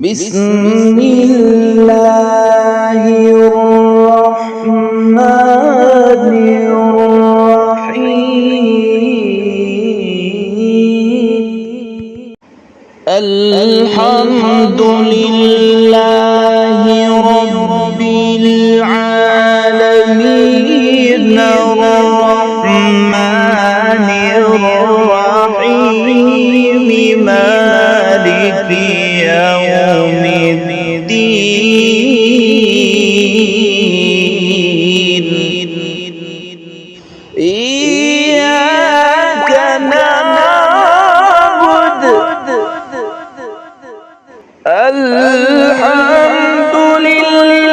بسم الله الرحمن الرحيم الحمد لله رب العالمين الرحمن الرحيم مالك يوم الدين إياك نعبد الحمد لله